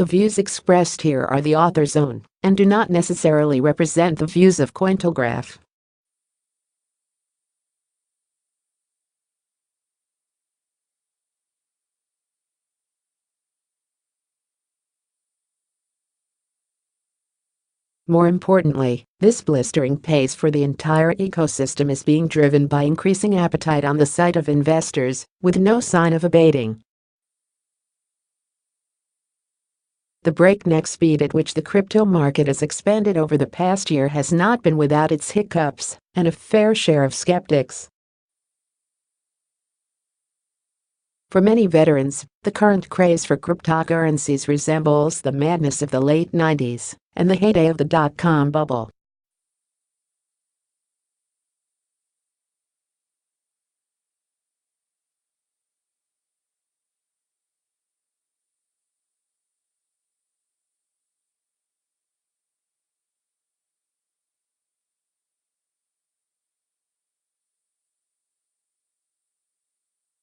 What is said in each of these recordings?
The views expressed here are the author's own and do not necessarily represent the views of Cointelegraph. More importantly, this blistering pace for the entire ecosystem is being driven by increasing appetite on the side of investors, with no sign of abating. The breakneck speed at which the crypto market has expanded over the past year has not been without its hiccups and a fair share of skeptics. For many veterans, the current craze for cryptocurrencies resembles the madness of the late 90s and the heyday of the dot-com bubble.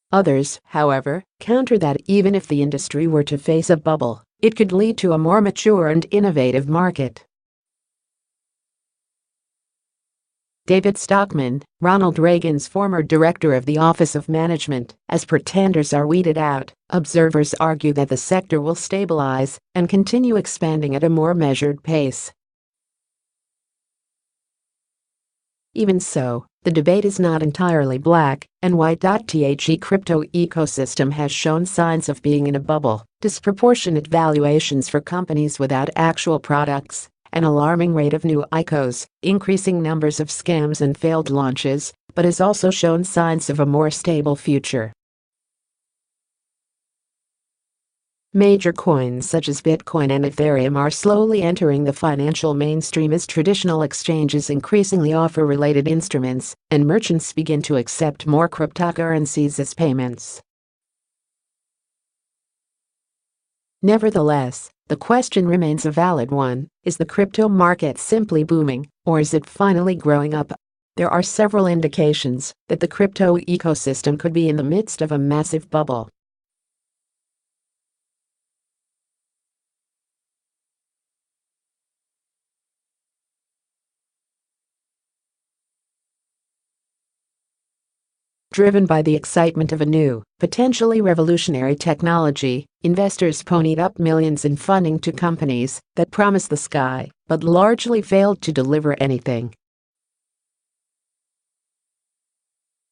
Others, however, counter that even if the industry were to face a bubble, it could lead to a more mature and innovative market. David Stockman, Ronald Reagan's former director of the Office of Management, as pretenders are weeded out, observers argue that the sector will stabilize and continue expanding at a more measured pace. Even so, the debate is not entirely black and white. The crypto ecosystem has shown signs of being in a bubble, disproportionate valuations for companies without actual products, an alarming rate of new ICOs, increasing numbers of scams and failed launches, but has also shown signs of a more stable future. Major coins such as Bitcoin and Ethereum are slowly entering the financial mainstream as traditional exchanges increasingly offer related instruments and merchants begin to accept more cryptocurrencies as payments. Nevertheless, the question remains a valid one: is the crypto market simply booming, or is it finally growing up? There are several indications that the crypto ecosystem could be in the midst of a massive bubble. Driven by the excitement of a new, potentially revolutionary technology, investors ponied up millions in funding to companies that promised the sky but largely failed to deliver anything.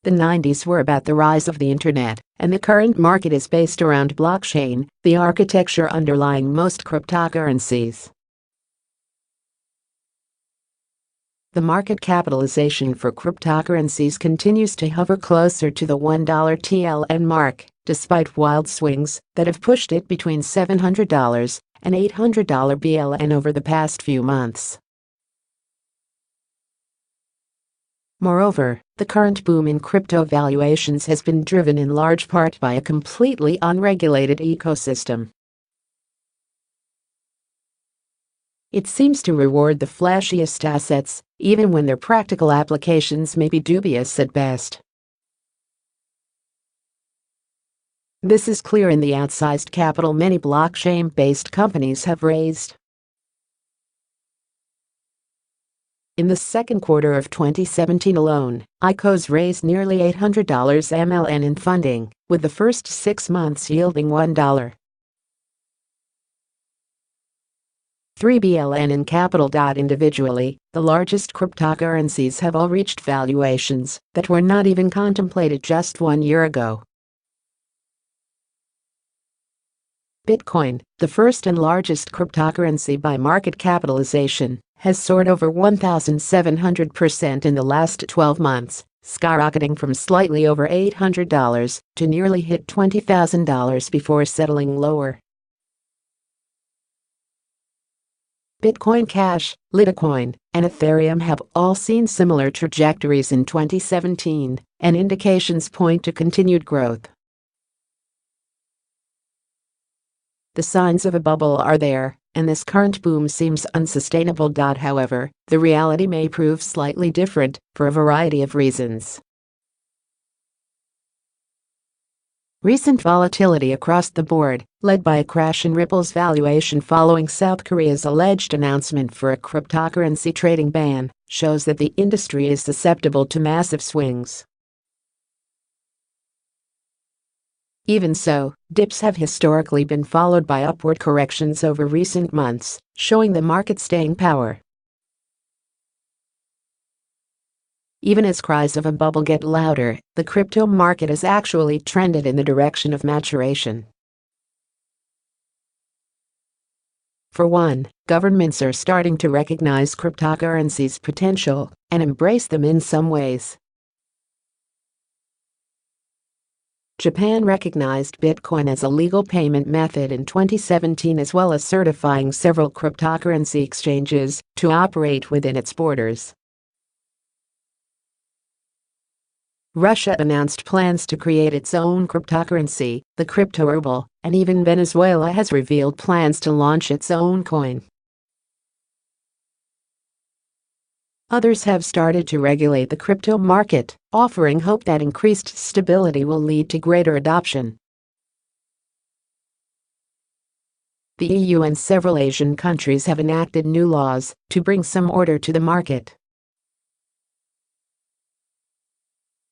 The 90s were about the rise of the internet, and the current market is based around blockchain, the architecture underlying most cryptocurrencies. The market capitalization for cryptocurrencies continues to hover closer to the $1 TLN mark, despite wild swings that have pushed it between $700 and $800 BLN over the past few months. Moreover, the current boom in crypto valuations has been driven in large part by a completely unregulated ecosystem. It seems to reward the flashiest assets, even when their practical applications may be dubious at best. This is clear in the outsized capital many blockchain-based companies have raised. In the second quarter of 2017 alone, ICOs raised nearly $800 MLN in funding, with the first 6 months yielding $1. 3 BLN in capital. Individually, the largest cryptocurrencies have all reached valuations that were not even contemplated just 1 year ago. Bitcoin, the first and largest cryptocurrency by market capitalization, has soared over 1,700% in the last 12 months, skyrocketing from slightly over $800 to nearly hit $20,000 before settling lower. Bitcoin Cash, Litecoin, and Ethereum have all seen similar trajectories in 2017, and indications point to continued growth. The signs of a bubble are there, and this current boom seems unsustainable. However, the reality may prove slightly different for a variety of reasons. Recent volatility across the board, led by a crash in Ripple's valuation following South Korea's alleged announcement for a cryptocurrency trading ban, shows that the industry is susceptible to massive swings. Even so, dips have historically been followed by upward corrections over recent months, showing the market's staying power. Even as cries of a bubble get louder, the crypto market has actually trended in the direction of maturation. For one, governments are starting to recognize cryptocurrencies' potential and embrace them in some ways. Japan recognized Bitcoin as a legal payment method in 2017, as well as certifying several cryptocurrency exchanges to operate within its borders. Russia announced plans to create its own cryptocurrency, the crypto ruble, and even Venezuela has revealed plans to launch its own coin. Others have started to regulate the crypto market, offering hope that increased stability will lead to greater adoption. The EU and several Asian countries have enacted new laws to bring some order to the market.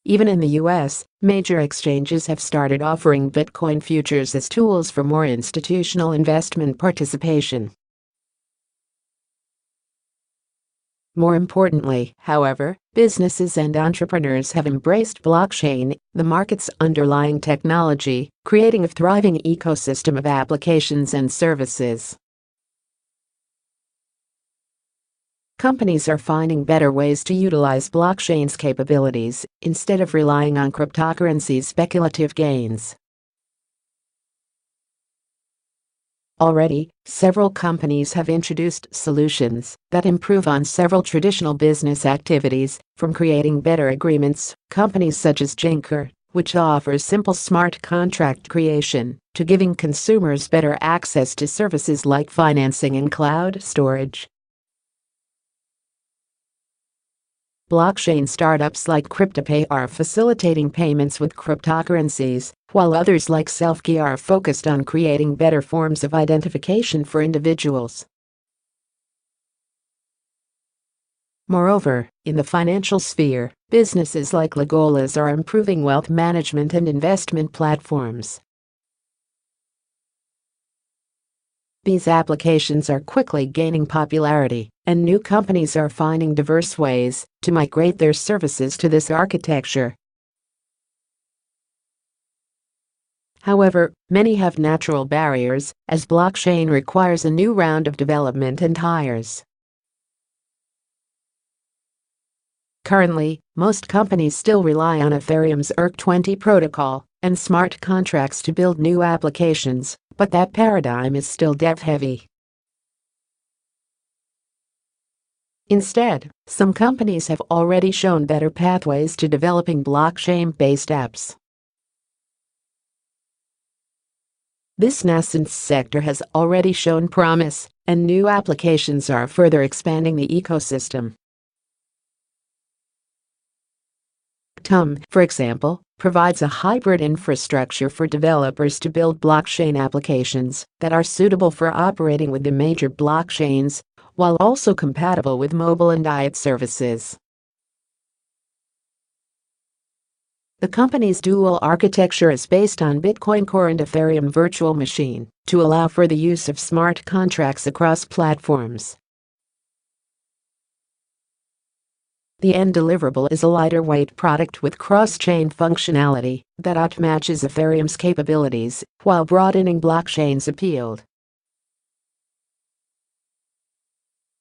Even in the US, major exchanges have started offering Bitcoin futures as tools for more institutional investment participation. More importantly, however, businesses and entrepreneurs have embraced blockchain, the market's underlying technology, creating a thriving ecosystem of applications and services. Companies are finding better ways to utilize blockchain's capabilities instead of relying on cryptocurrency's speculative gains. Already, several companies have introduced solutions that improve on several traditional business activities, from creating better agreements, companies such as Jinker, which offers simple smart contract creation, to giving consumers better access to services like financing and cloud storage. Blockchain startups like CryptoPay are facilitating payments with cryptocurrencies, while others like Selfkey are focused on creating better forms of identification for individuals. Moreover, in the financial sphere, businesses like Legolas are improving wealth management and investment platforms. These applications are quickly gaining popularity, and new companies are finding diverse ways to migrate their services to this architecture. However, many have natural barriers, as blockchain requires a new round of development and hires. Currently, most companies still rely on Ethereum's ERC-20 protocol and smart contracts to build new applications, but that paradigm is still dev-heavy. Instead, some companies have already shown better pathways to developing blockchain-based apps. This nascent sector has already shown promise, and new applications are further expanding the ecosystem. TUM, for example, provides a hybrid infrastructure for developers to build blockchain applications that are suitable for operating with the major blockchains, while also compatible with mobile and IoT services. The company's dual architecture is based on Bitcoin Core and Ethereum Virtual Machine to allow for the use of smart contracts across platforms. The end deliverable is a lighter-weight product with cross-chain functionality that outmatches Ethereum's capabilities while broadening blockchain's appeal.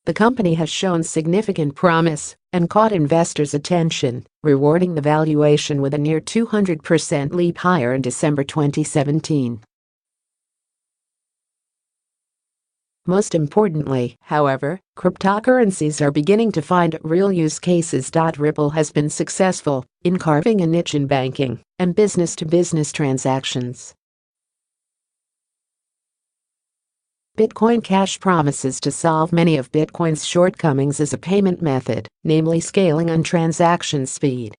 The company has shown significant promise and caught investors' attention, rewarding the valuation with a near 200% leap higher in December 2017. Most importantly, however, cryptocurrencies are beginning to find real use cases. Ripple has been successful in carving a niche in banking and business-to-business transactions. Bitcoin Cash promises to solve many of Bitcoin's shortcomings as a payment method, namely scaling and transaction speed.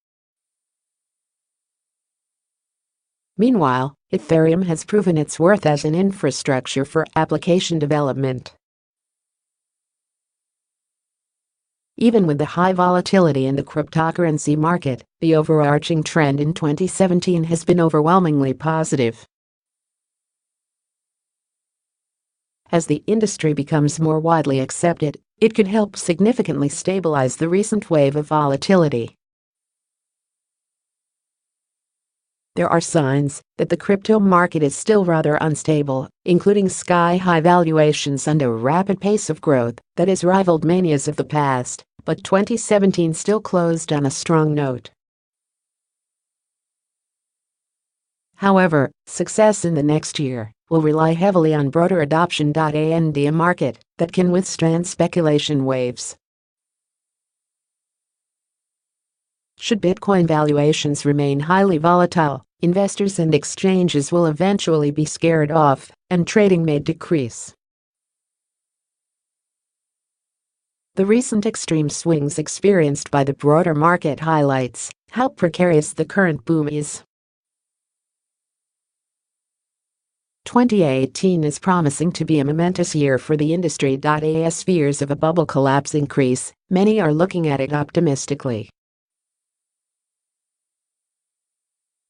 Meanwhile, Ethereum has proven its worth as an infrastructure for application development. Even with the high volatility in the cryptocurrency market, the overarching trend in 2017 has been overwhelmingly positive. As the industry becomes more widely accepted, it could help significantly stabilize the recent wave of volatility. There are signs that the crypto market is still rather unstable, including sky-high valuations and a rapid pace of growth that has rivaled manias of the past, but 2017 still closed on a strong note. However, success in the next year will rely heavily on broader adoption and a market that can withstand speculation waves. Should Bitcoin valuations remain highly volatile, investors and exchanges will eventually be scared off, and trading may decrease. The recent extreme swings experienced by the broader market highlights how precarious the current boom is. 2018 is promising to be a momentous year for the industry. As fears of a bubble collapse increase, many are looking at it optimistically.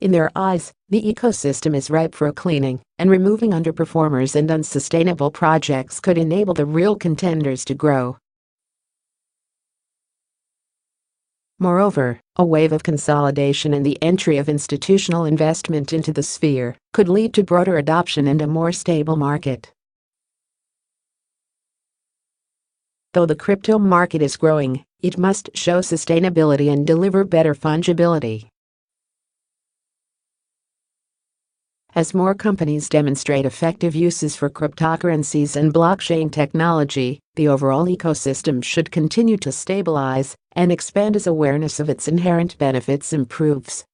In their eyes, the ecosystem is ripe for a cleaning, and removing underperformers and unsustainable projects could enable the real contenders to grow. Moreover, a wave of consolidation and the entry of institutional investment into the sphere could lead to broader adoption and a more stable market. Though the crypto market is growing, it must show sustainability and deliver better fungibility. As more companies demonstrate effective uses for cryptocurrencies and blockchain technology, the overall ecosystem should continue to stabilize and expand as awareness of its inherent benefits improves.